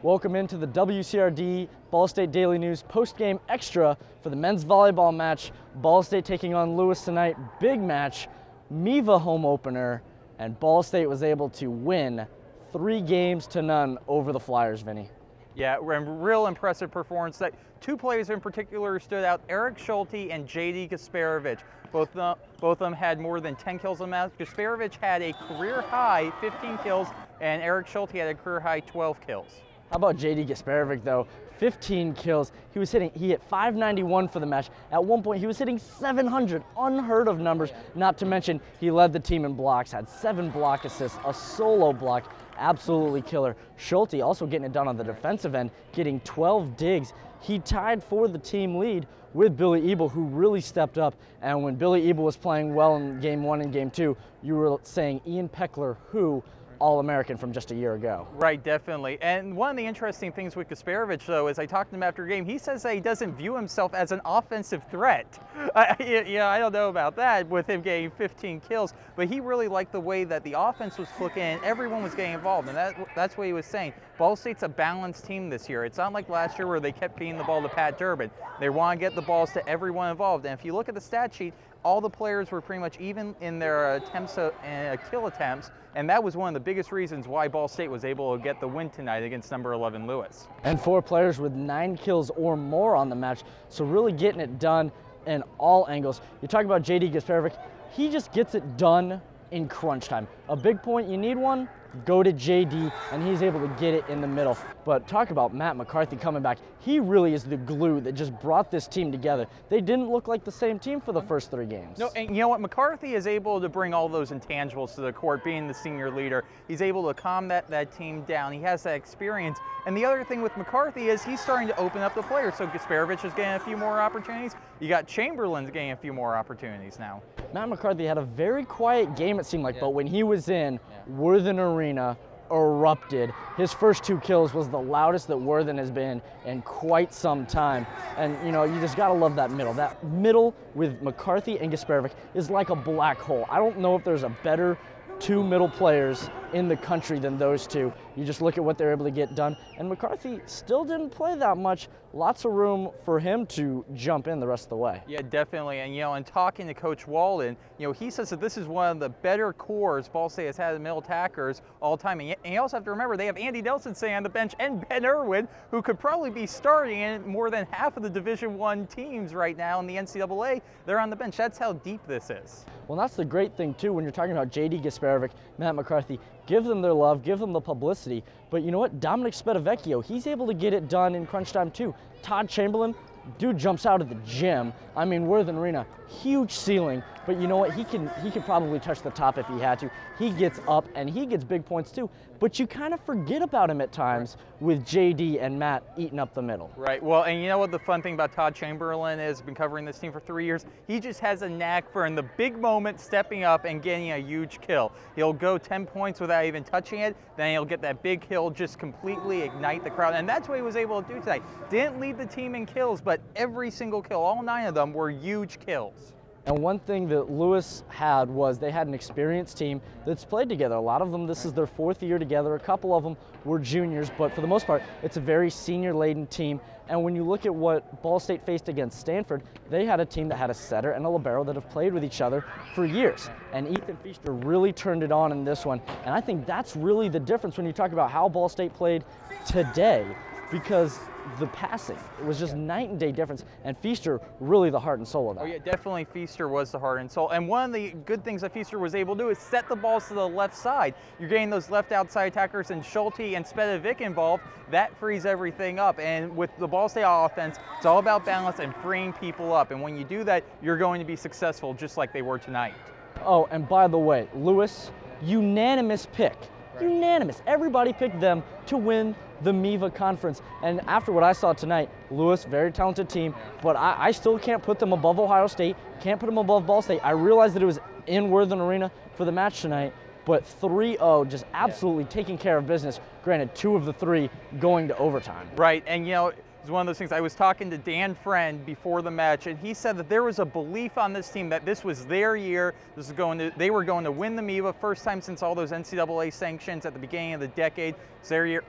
Welcome into the WCRD Ball State Daily News post-game extra for the men's volleyball match. Ball State taking on Lewis tonight. Big match, MIVA home opener, and Ball State was able to win 3-0 over the Flyers, Vinny. Yeah, real impressive performance. Two players in particular stood out, Eric Schulte and JD Gasparovich. Both of them had more than 10 kills in the match. Gasparovich had a career-high 15 kills, and Eric Schulte had a career-high 12 kills. How about JD Gasparovic though? 15 kills. He hit 591 for the match. At one point he was hitting 700, unheard of numbers. Not to mention he led the team in blocks, had 7 block assists, a solo block, absolutely killer. Schulte also getting it done on the defensive end, getting 12 digs. He tied for the team lead with Billy Ebel, who really stepped up. And when Billy Ebel was playing well in Game 1 and Game 2, you were saying Ian Peckler, who All-American from just a year ago. Right, definitely. And one of the interesting things with Gasparovich, though, is I talked to him after a game, he says that he doesn't view himself as an offensive threat. I don't know about that with him getting 15 kills, but he really liked the way that the offense was clicking and everyone was getting involved, and that's what he was saying. Ball State's a balanced team this year. It's not like last year where they kept feeding the ball to Pat Durbin. They want to get the balls to everyone involved, and if you look at the stat sheet, all the players were pretty much even in their kill attempts, and that was one of the biggest reasons why Ball State was able to get the win tonight against number 11 Lewis. And 4 players with 9 kills or more on the match, so really getting it done in all angles. You talk about JD Gasparovic, he just gets it done in crunch time. A big point, you need one, go to JD, and he's able to get it in the middle. But talk about Matt McCarthy coming back. He really is the glue that just brought this team together. They didn't look like the same team for the first 3 games. No, and you know what? McCarthy is able to bring all those intangibles to the court, being the senior leader. He's able to calm that team down. He has that experience. And the other thing with McCarthy is he's starting to open up the players. So Gasparovich is getting a few more opportunities. You got Chamberlain getting a few more opportunities now. Matt McCarthy had a very quiet game, it seemed like, but when he was in, Worthen Arena erupted. His first 2 kills was the loudest that Worthen has been in quite some time. And you know, you just gotta love that middle. That middle with McCarthy and Gasparovic is like a black hole. I don't know if there's a better 2 middle players in the country than those two. You just look at what they're able to get done. And McCarthy still didn't play that much. Lots of room for him to jump in the rest of the way. Yeah, definitely. And, you know, and talking to Coach Walden, you know, he says that this is one of the better cores Ball State has had in middle attackers all time. And you also have to remember they have Andy Nelson sitting on the bench and Ben Irwin, who could probably be starting in more than half of the Division I teams right now in the NCAA. They're on the bench. That's how deep this is. Well, that's the great thing, too, when you're talking about JD Gasparovic, Matt McCarthy. Give them their love, give them the publicity. But you know what? Dominic Spedavecchio, he's able to get it done in crunch time, too. Todd Chamberlain, dude jumps out of the gym. I mean, Worthen Arena, huge ceiling, but you know what? He can probably touch the top if he had to. He gets up and he gets big points too, but you kind of forget about him at times with JD and Matt eating up the middle. Right, well, and you know what the fun thing about Todd Chamberlain is, been covering this team for 3 years, he just has a knack for in the big moment stepping up and getting a huge kill. He'll go 10 points without even touching it, then he'll get that big kill, just completely ignite the crowd, and that's what he was able to do tonight. Didn't lead the team in kills, but every single kill, all 9 of them were huge kills. And one thing that Lewis had was they had an experienced team that's played together. A lot of them, this is their 4th year together. A couple of them were juniors, but for the most part, it's a very senior-laden team. And when you look at what Ball State faced against Stanford, they had a team that had a setter and a libero that have played with each other for years. And Ethan Feaster really turned it on in this one. And I think that's really the difference when you talk about how Ball State played today, because the passing, it was just night and day difference, and Feaster really the heart and soul of that. Oh yeah, definitely Feaster was the heart and soul. And one of the good things that Feaster was able to do is set the balls to the left side. You're getting those left outside attackers and Schulte and Spedovic involved, that frees everything up. And with the Ball State offense, it's all about balance and freeing people up. And when you do that, you're going to be successful just like they were tonight. Oh, and by the way, Lewis, unanimous pick. Unanimous. Everybody picked them to win the MIVA conference. And after what I saw tonight, Lewis, very talented team, but I still can't put them above Ohio State, can't put them above Ball State. I realized that it was in Worthen Arena for the match tonight, but 3-0, just absolutely taking care of business. Granted, 2 of the 3 going to overtime. Right, and you know, it's one of those things. I was talking to Dan Friend before the match, and he said that there was a belief on this team that this was their year. They were going to win the MIVA, first time since all those NCAA sanctions at the beginning of the decade. It's their year.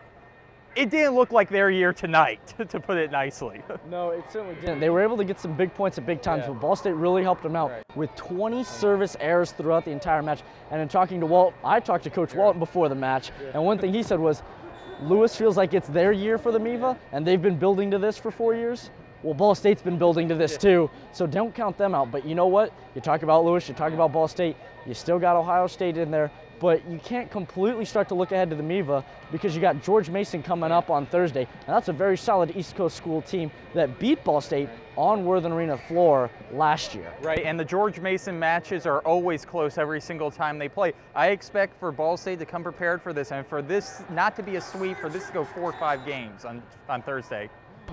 It didn't look like their year tonight, to put it nicely. No, it certainly didn't. They were able to get some big points at big times, but Ball State really helped them out with 20 service errors throughout the entire match. And in talking to Walt, I talked to Coach Walton before the match, and one thing he said was, Lewis feels like it's their year for the MIVA, and they've been building to this for 4 years. Well, Ball State's been building to this too, so don't count them out. But you know what? You talk about Lewis, you talk about Ball State, you still got Ohio State in there, but you can't completely start to look ahead to the MIVA because you got George Mason coming up on Thursday, and that's a very solid East Coast school team that beat Ball State on Worthen Arena floor last year. Right, and the George Mason matches are always close every single time they play. I expect for Ball State to come prepared for this, and for this not to be a sweep, for this to go 4 or 5 games on Thursday.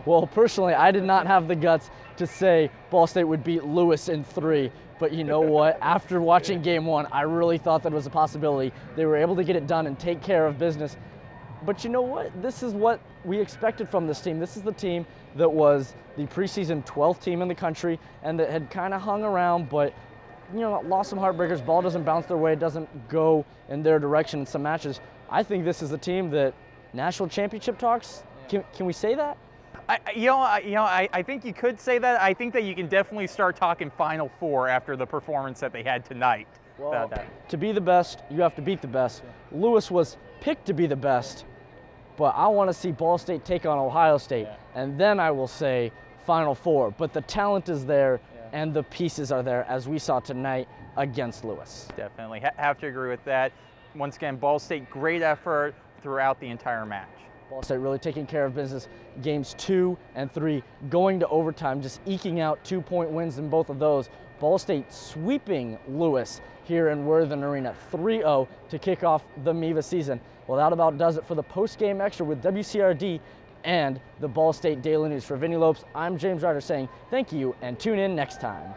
Well, personally, I did not have the guts to say Ball State would beat Lewis in 3, but you know what? After watching game 1, I really thought that was a possibility. They were able to get it done and take care of business. But you know what? This is what we expected from this team. This is the team that was the preseason 12th team in the country and that had kind of hung around, but you know, lost some heartbreakers. Ball doesn't bounce their way. It doesn't go in their direction in some matches. I think this is the team that national championship talks. Can we say that? I think you could say that. I think that you can definitely start talking Final Four after the performance that they had tonight. Well, to be the best, you have to beat the best. Lewis was picked to be the best, but I want to see Ball State take on Ohio State, and then I will say Final Four. But the talent is there, and the pieces are there, as we saw tonight against Lewis. Definitely have to agree with that. Once again, Ball State, great effort throughout the entire match. Ball State really taking care of business. Games 2 and 3 going to overtime, just eking out 2-point wins in both of those. Ball State sweeping Lewis here in Worthen Arena 3-0 to kick off the MIVA season. Well, that about does it for the post-game extra with WCRD and the Ball State Daily News. For Vinny Lopes, I'm James Ryder saying thank you and tune in next time.